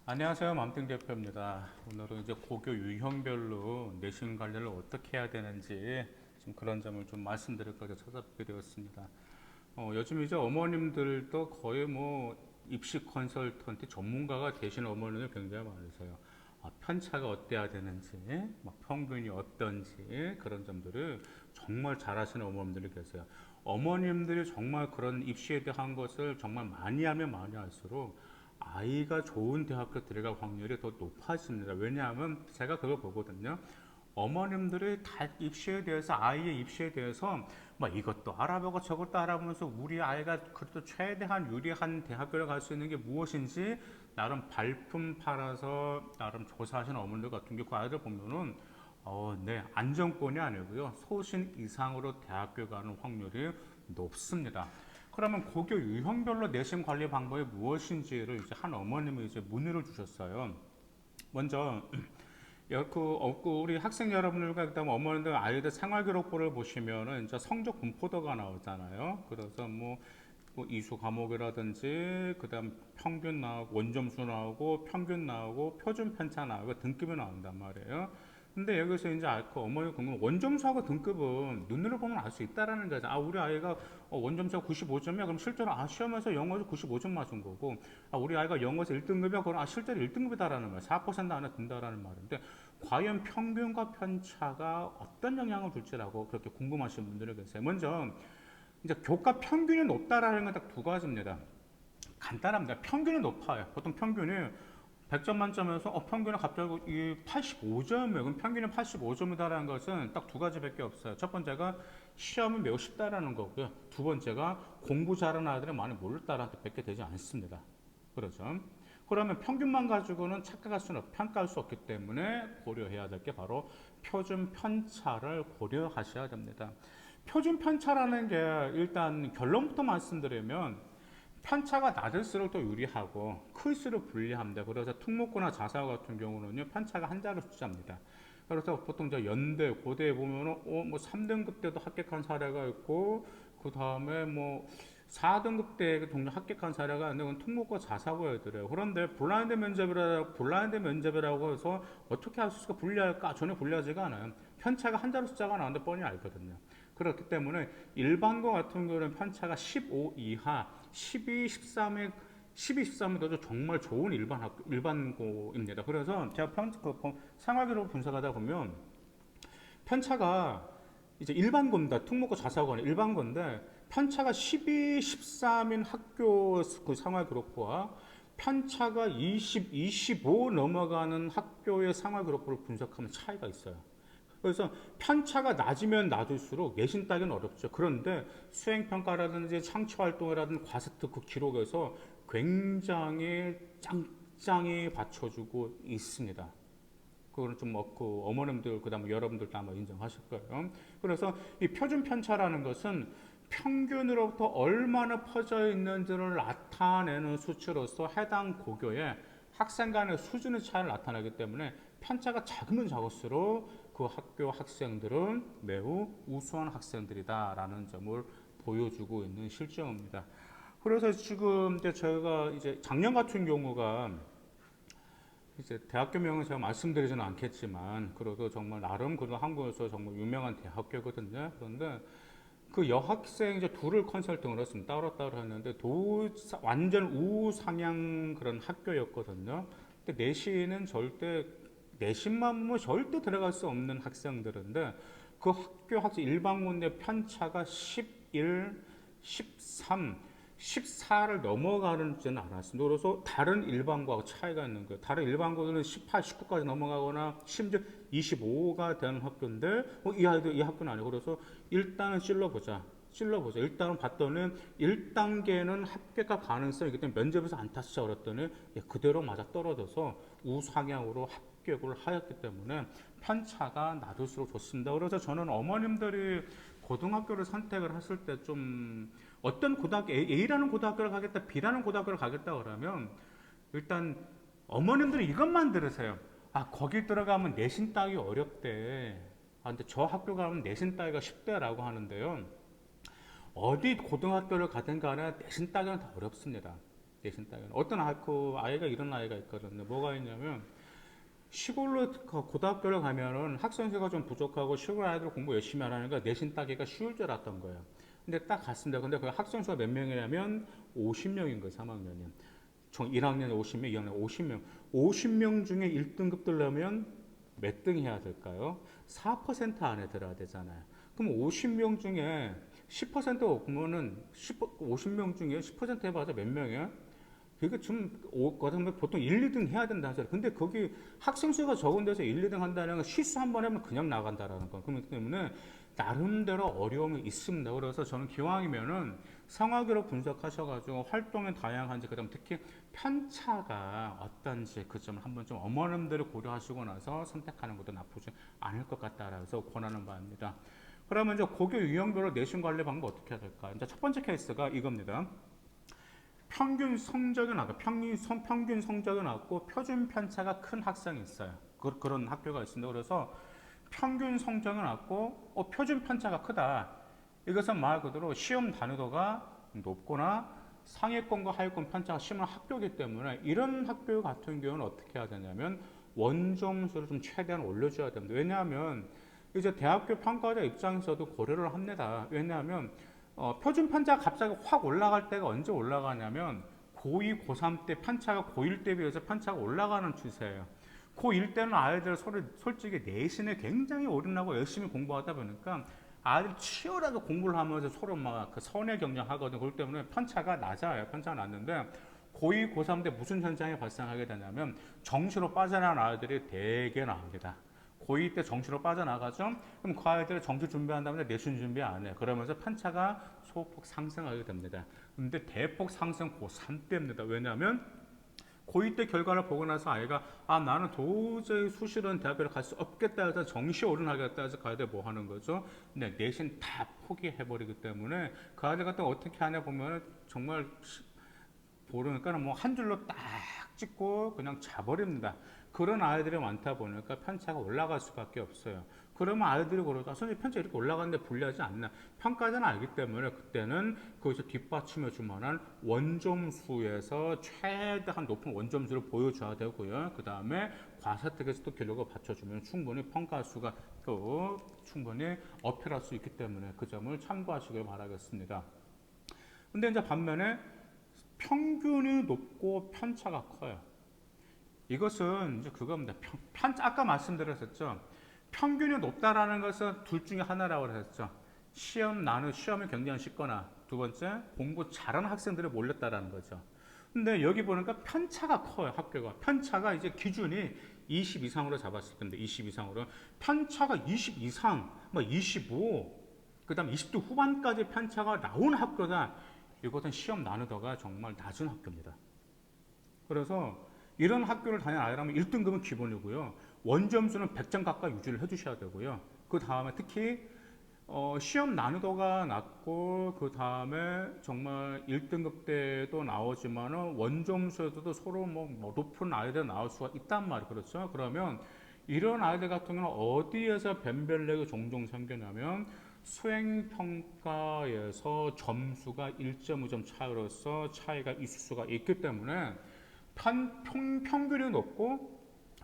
안녕하세요. 맘띵 대표입니다. 오늘은 이제 고교 유형별로 내신 관리를 어떻게 해야 되는지 좀 그런 점을 좀 말씀드릴까 해서 찾아뵙게 되었습니다. 요즘 이제 어머님들도 거의 뭐 입시 컨설턴트 전문가가 되신 어머니들 굉장히 많으세요. 편차가 어때야 되는지, 막 평균이 어떤지 그런 점들을 정말 잘하시는 어머님들이 계세요. 어머님들이 정말 그런 입시에 대한 것을 정말 많이 하면 많이 할수록 아이가 좋은 대학교 들어갈 확률이 더 높아집니다. 왜냐하면 제가 그걸 보거든요. 어머님들이 다 입시에 대해서 아이의 입시에 대해서 막 이것도 알아보고 저것도 알아보면서 우리 아이가 그래도 최대한 유리한 대학교를 갈 수 있는 게 무엇인지 나름 발품 팔아서 나름 조사하시는 어머님들 같은 게 그 아이들 보면은 네, 안정권이 아니고요. 소신 이상으로 대학교 가는 확률이 높습니다. 그러면 고교 유형별로 내신 관리 방법이 무엇인지를 이제 한 어머님이 이제 문의를 주셨어요. 먼저 우리 학생 여러분들과 그다음 어머니들 아이들 생활기록부를 보시면은 이제 성적 분포도가 나오잖아요. 그래서 뭐 이수 과목이라든지 그다음 평균 나오고 원점수 나오고 평균 나오고 표준 편차 나오고 등급이 나온단 말이에요. 근데 여기서 이제 그 어머니 궁금 원점수하고 등급은 눈으로 보면 알 수 있다라는 거죠. 우리 아이가 원점수가 95점이야. 그럼 실제로 시험에서 영어에서 95점 맞은 거고, 우리 아이가 영어에서 1등급이야. 그럼 실제로 1등급이다라는 거야. 4% 안에 든다라는 말인데, 과연 평균과 편차가 어떤 영향을 줄지라고 그렇게 궁금하신 분들이 계세요. 먼저 이제 교과 평균이 높다라는 건 딱 두 가지입니다. 간단합니다. 평균이 높아요. 보통 평균이 100점 만점에서 평균은 갑자기 85점이에요. 그럼 평균이 85점이다라는 것은 딱 두 가지밖에 없어요. 첫 번째가 시험이 매우 쉽다라는 거고요. 두 번째가 공부 잘하는 아이들이 많이 몰랐다라는 뜻밖에 되지 않습니다. 그렇죠. 그러면 평균만 가지고는 평가할 수 없기 때문에 고려해야 될 게 바로 표준 편차를 고려하셔야 됩니다. 표준 편차라는 게 일단 결론부터 말씀드리면 편차가 낮을수록 더 유리하고 클수록 불리합니다. 그래서 특목고나 자사 같은 경우는요 편차가 한 자리 숫자입니다. 그래서 보통 저 연대, 고대에 보면은 뭐 3등급 때도 합격한 사례가 있고 그 다음에 뭐 4등급 때 동료 합격한 사례가 있는데 그건 특목고 자사고 애들이에요. 그런데 블라인드 면접이라고 해서 어떻게 할 수 있을까 불리할까? 전혀 불리하지가 않아요. 편차가 한 자리 숫자가 나오는데 뻔히 알거든요. 그렇기 때문에 일반고 같은 경우는 편차가 15 이하, 12, 13에 12, 13도 정말 좋은 일반고입니다. 그래서 제가 생활기록 분석하다 보면 편차가 이제 일반고입니다. 특목고 자사고는 일반고인데 편차가 12, 13인 학교 그 생활기록부와 편차가 20, 25 넘어가는 학교의 생활기록부를 분석하면 차이가 있어요. 그래서 편차가 낮으면 낮을수록 내신 따기는 어렵죠. 그런데 수행평가라든지 창취활동이라든지 과세트 그 기록에서 굉장히 짱짱이 받쳐주고 있습니다. 그거는 좀 없고 어머님들 그다음에 여러분들도 아마 인정하실 거예요. 그래서 이 표준 편차라는 것은 평균으로부터 얼마나 퍼져 있는지를 나타내는 수치로서 해당 고교의 학생 간의 수준의 차이를 나타내기 때문에 편차가 작으면 작을수록 그 학교 학생들은 매우 우수한 학생들이다라는 점을 보여주고 있는 실정입니다. 그래서 지금 이제 저희가 이제 작년 같은 경우가 이제 대학교명은 제가 말씀드리지는 않겠지만 그래도 정말 나름 그래도 한국에서 정말 유명한 대학교거든요. 그런데 그 여학생 이제 둘을 컨설팅을 했습니다. 따로따로 했는데 완전 우상향 그런 학교였거든요. 근데 내신만 보면 절대 들어갈 수 없는 학생들인데 그 학교 학생 일반고인데 편차가 11, 13, 14를 넘어가는지는 않았습니다. 그래서 다른 일반고하고 차이가 있는 거예요. 다른 일반고들은 18, 19까지 넘어가거나 심지어 25가 되는 학교인데 이 학교는 아니고 그래서 일단은 찔러보자. 일단은 봤더니 1단계는 합격할 가능성이 있기 때문에 면접에서 안 탔어 그랬더니 그대로 맞아 떨어져서 우상향으로 합격을 하였기 때문에 편차가 낮을수록 좋습니다. 그래서 저는 어머님들이 고등학교를 선택을 했을 때 좀 어떤 고등학교 A라는 고등학교를 가겠다 B라는 고등학교를 가겠다 그러면 일단 어머님들이 이것만 들으세요. 거기 들어가면 내신 따기 어렵대. 근데 저 학교 가면 내신 따기가 쉽대라고 하는데요. 어디 고등학교를 가든 간에 내신 따기는 다 어렵습니다. 내신 따기는. 어떤 그 아이가 이런 아이가 있거든요. 뭐가 있냐면 시골로 고등학교를 가면은 학생수가 좀 부족하고 시골 아이들 공부 열심히 하라니까 내신 따기가 쉬울 줄 알았던 거예요. 근데 딱 갔습니다. 근데 그 학생수가 몇 명이냐면 50명인 거예요. 3학년이. 총 1학년 50명, 2학년 50명. 50명 중에 1등급 들려면 몇 등 해야 될까요? 4% 안에 들어야 되잖아요. 그럼 50명 중에 10% 오면은 50명 중에 10% 해봐서 몇 명이야? 그게 좀 보통 1, 2등 해야 된다 하잖아요. 근데 거기 학생 수가 적은 데서 1, 2등 한다는 건 실수 한 번 하면 그냥 나간다라는 거. 그렇기 때문에 나름대로 어려움이 있습니다. 그래서 저는 기왕이면은 상황으로 분석하셔가지고 활동의 다양한지, 그다음 특히 편차가 어떤지 그 점을 한번 좀 어머님들을 고려하시고 나서 선택하는 것도 나쁘지 않을 것 같다라서 권하는 바입니다. 그러면 이제 고교 유형별로 내신 관리 방법 어떻게 해야 될까? 이제 첫 번째 케이스가 이겁니다. 평균 성적이 낮고 평균 성적이 낮고 표준 편차가 큰 학생이 있어요. 그런 학교가 있습니다. 그래서 평균 성적이 낮고 표준 편차가 크다. 이것은 말 그대로 시험 난이도가 높거나 상위권과 하위권 편차가 심한 학교이기 때문에 이런 학교 같은 경우는 어떻게 해야 되냐면 원점수를 좀 최대한 올려줘야 됩니다. 왜냐하면 이제 대학교 평가자 입장에서도 고려를 합니다. 왜냐하면 표준 편차가 갑자기 확 올라갈 때가 언제 올라가냐면 고2, 고3 때 편차가 고1 때 비해서 편차가 올라가는 추세예요. 고1 때는 아이들 솔직히 내신에 굉장히 올인하고 열심히 공부하다 보니까 아이들이 치열하게 공부를 하면서 서로 막 그 선의 경쟁하거든요. 그렇기 때문에 편차가 낮아요. 편차가 낮는데 고2, 고3 때 무슨 현상이 발생하게 되냐면 정시로 빠져나간 아이들이 되게 나옵니다. 고2 때 정시로 빠져나가죠. 그럼 그 아이들이 정시 준비한 다음에 내신 준비 안 해요. 그러면서 편차가 소폭 상승하게 됩니다. 근데 대폭 상승 고3 때입니다. 왜냐하면 고2 때 결과를 보고 나서 아이가 나는 도저히 수시로는 대학교를 갈 수 없겠다 해서 정시 오른하겠다 해서 그 아이들 뭐 하는 거죠? 근데 내신 다 포기해버리기 때문에 그 아이들 같은 거 어떻게 하냐 보면 정말 모르니까 뭐 한 줄로 딱 찍고 그냥 자버립니다. 그런 아이들이 많다 보니까 편차가 올라갈 수밖에 없어요. 그러면 아이들이 그러죠. 선생님 편차 이렇게 올라가는데 불리하지 않나? 평가자는 알기 때문에 그때는 거기서 뒷받침해 줄 만한 원점수에서 최대한 높은 원점수를 보여줘야 되고요. 그 다음에 과세특에서 또 기록을 받쳐주면 충분히 평가수가 또 충분히 어필할 수 있기 때문에 그 점을 참고하시길 바라겠습니다. 근데 이제 반면에 평균이 높고 편차가 커요. 이것은 이제 그겁니다. 아까 말씀드렸었죠. 평균이 높다라는 것은 둘 중에 하나라고 했었죠. 시험이 굉장히 쉽거나 두 번째 공부 잘하는 학생들이 몰렸다라는 거죠. 근데 여기 보니까 편차가 커요. 학교가 편차가 이제 기준이 20 이상으로 잡았을 텐데 20 이상으로 편차가 20 이상, 뭐 25, 그다음 20대 후반까지 편차가 나온 학교다. 이것은 시험 난이도가 정말 낮은 학교입니다. 그래서 이런 학교를 다니는 아이라면 1등급은 기본이고요. 원점수는 100점 가까이 유지를 해주셔야 되고요. 그 다음에 특히 시험 난이도가 낮고 그 다음에 정말 1등급 때도 나오지만 원점수에도 서로 뭐 높은 아이들 나올 수가 있단 말이에요. 그렇죠? 그러면 이런 아이들 같은 경우는 어디에서 변별력이 종종 생기냐면 수행평가에서 점수가 1.5점 차이로서 차이가 있을 수가 있기 때문에 평균이 높고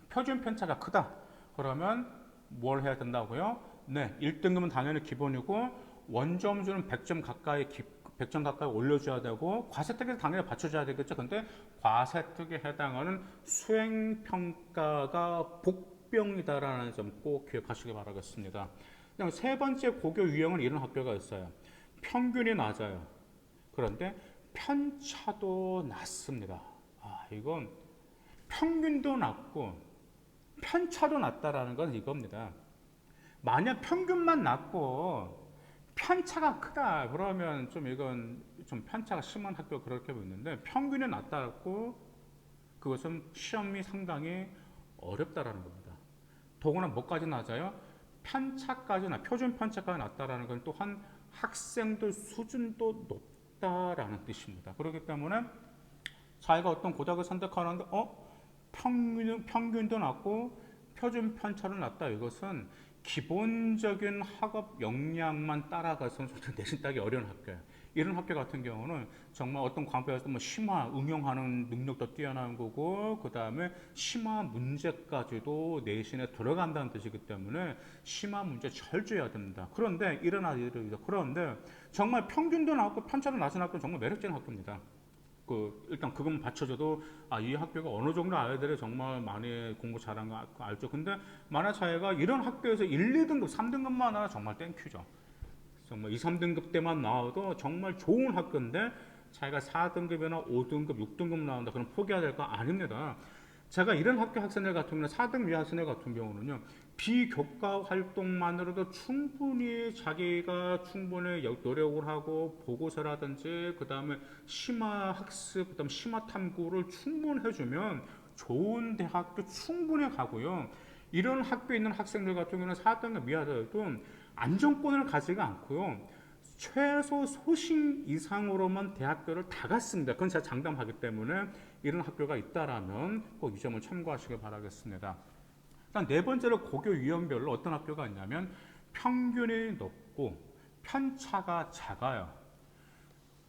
표준 편차가 크다. 그러면 뭘 해야 된다고요? 네, 1등급은 당연히 기본이고 원점수는 100점 가까이 올려줘야 되고 과세특에 당연히 받쳐줘야 되겠죠. 근데 과세특에 해당하는 수행평가가 복병이다라는 점 꼭 기억하시기 바라겠습니다. 세 번째 고교 유형은 이런 학교가 있어요. 평균이 낮아요. 그런데 편차도 낮습니다. 이건 평균도 낮고 편차도 낮다라는 건 이겁니다. 만약 평균만 낮고 편차가 크다 그러면 이건 좀 편차가 심한 학교 그렇게 보이는데 평균이 낮다고 그것은 시험이 상당히 어렵다라는 겁니다. 더구나 뭐까지 낮아요? 표준 편차까지 낮다라는 건 또한 학생들 수준도 높다라는 뜻입니다. 그렇기 때문에 자기가 어떤 고등학을 선택하는데 평균도 낮고 표준 편차는 낮다. 이것은 기본적인 학업 역량만 따라가서는 내신 따기 어려운 학교예요. 이런 학교 같은 경우는 정말 어떤 과목에서 뭐 심화 응용하는 능력도 뛰어난 거고, 그 다음에 심화 문제까지도 내신에 들어간다는 뜻이기 때문에 심화 문제 철저해야 됩니다. 그런데 이런 아이들이, 그런데 정말 평균도 낮고 편차도 낮은 학교는 정말 매력적인 학교입니다. 일단 그것만 받쳐줘도 이 학교가 어느 정도 아이들이 정말 많이 공부 잘한 거 알죠. 근데 만화 차이가 이런 학교에서 1, 2등급, 3등급만 하나 정말 땡큐죠. 정말 2, 3등급 때만 나와도 정말 좋은 학교인데 자기가 4등급이나 5등급, 6등급 나온다 그럼 포기해야 될 거 아닙니다. 제가 이런 학교 학생들 같은 경우는 4등 위 학생들 같은 경우는요, 비교과 활동만으로도 충분히 자기가 충분히 노력을 하고 보고서라든지 그 다음에 심화 학습, 그 다음에 심화 탐구를 충분히 해주면 좋은 대학교 충분히 가고요. 이런 학교에 있는 학생들 같은 경우는 4등급 이하더라도 안정권을 가지가 않고요. 최소 소신 이상으로만 대학교를 다 갔습니다. 그건 제가 장담하기 때문에 이런 학교가 있다라면 꼭 이 점을 참고하시길 바라겠습니다. 일단 네 번째로 고교 유형별로 어떤 학교가 있냐면 평균이 높고 편차가 작아요.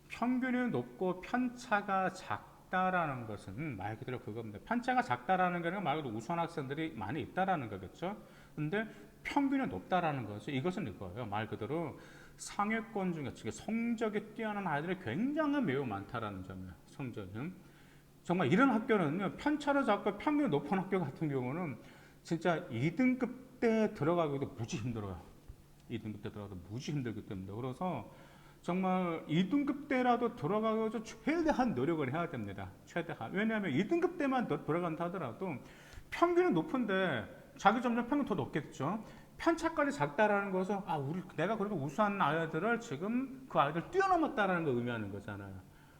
평균이 높고 편차가 작다라는 것은 말 그대로 그겁니다. 편차가 작다라는 거는 말 그대로 우수한 학생들이 많이 있다라는 거겠죠. 근데 평균이 높다라는 것은 이것은 이거예요. 말 그대로 상위권 중에 성적이 뛰어난 아이들이 굉장히 매우 많다라는 점이에요. 성적은. 정말 이런 학교는 편차를 잡고 평균이 높은 학교 같은 경우는 진짜 2등급 때 들어가기도 무지 힘들어요. 2등급 때 들어가도 무지 힘들기 때문에. 그래서 정말 2등급 때라도 들어가서 최대한 노력을 해야 됩니다. 최대한. 왜냐하면 2등급 때만 들어간다 하더라도 평균은 높은데 자기 점점 평균 더 높겠죠. 편차까지 작다라는 것은 내가 그래도 우수한 아이들을 지금 그 아이들 뛰어넘었다라는 걸 의미하는 거잖아요.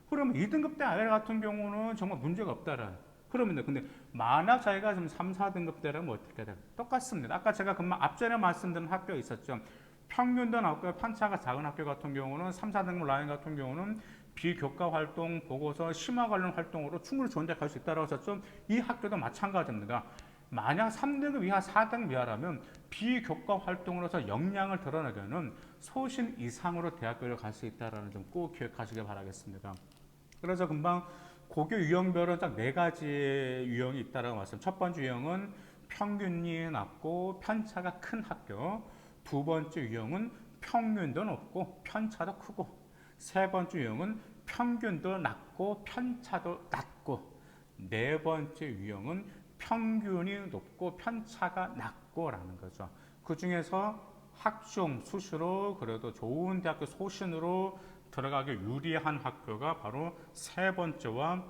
그러면 2등급 때 아이 같은 경우는 정말 문제가 없다라. 그러면 근데 만약 자기가 지금 3, 4등급 때라면 어떻게 돼요? 똑같습니다. 아까 제가 앞전에 말씀드린 학교 있었죠. 평균도 낮고 편차가 작은 학교 같은 경우는 3, 4등급 라인 같은 경우는 비교과 활동, 보고서, 심화 관련 활동으로 충분히 좋은 데 갈 수 있다고 했었죠. 이 학교도 마찬가지입니다. 만약 3등급 이하, 4등급 이하라면 비교과 활동으로서 역량을 드러내려는 소신 이상으로 대학교를 갈 수 있다는 점 꼭 기억하시길 바라겠습니다. 그래서 금방 고교 유형별은 딱 네 가지 유형이 있다라고 말씀. 첫 번째 유형은 평균이 낮고 편차가 큰 학교. 두 번째 유형은 평균도 높고 편차도 크고. 세 번째 유형은 평균도 낮고 편차도 낮고. 네 번째 유형은 평균이 높고 편차가 낮고라는 거죠. 그 중에서 학종 수시로 그래도 좋은 대학교 소신으로 들어가기 유리한 학교가 바로 세 번째와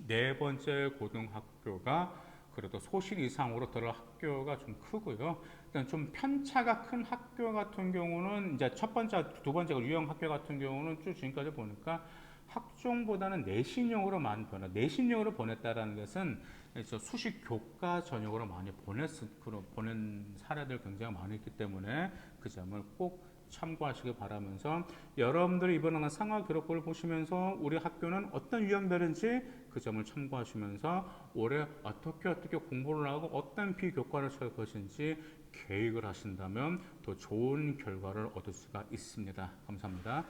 네 번째 고등학교가 그래도 소신 이상으로 들어갈 학교가 좀 크고요. 일단 좀 편차가 큰 학교 같은 경우는 이제 첫 번째, 두 번째 유형 학교 같은 경우는 쭉 지금까지 보니까 학종보다는 내신형으로 많이 내신형으로 보냈다라는 것은 수시 교과 전형으로 많이 보낸 사례들 굉장히 많이 있기 때문에 그 점을 꼭 참고하시길 바라면서 여러분들이 이번에 상하 기록부를 보시면서 우리 학교는 어떤 유형별인지 그 점을 참고하시면서 올해 어떻게 공부를 하고 어떤 비교과를 칠 것인지 계획을 하신다면 더 좋은 결과를 얻을 수가 있습니다. 감사합니다.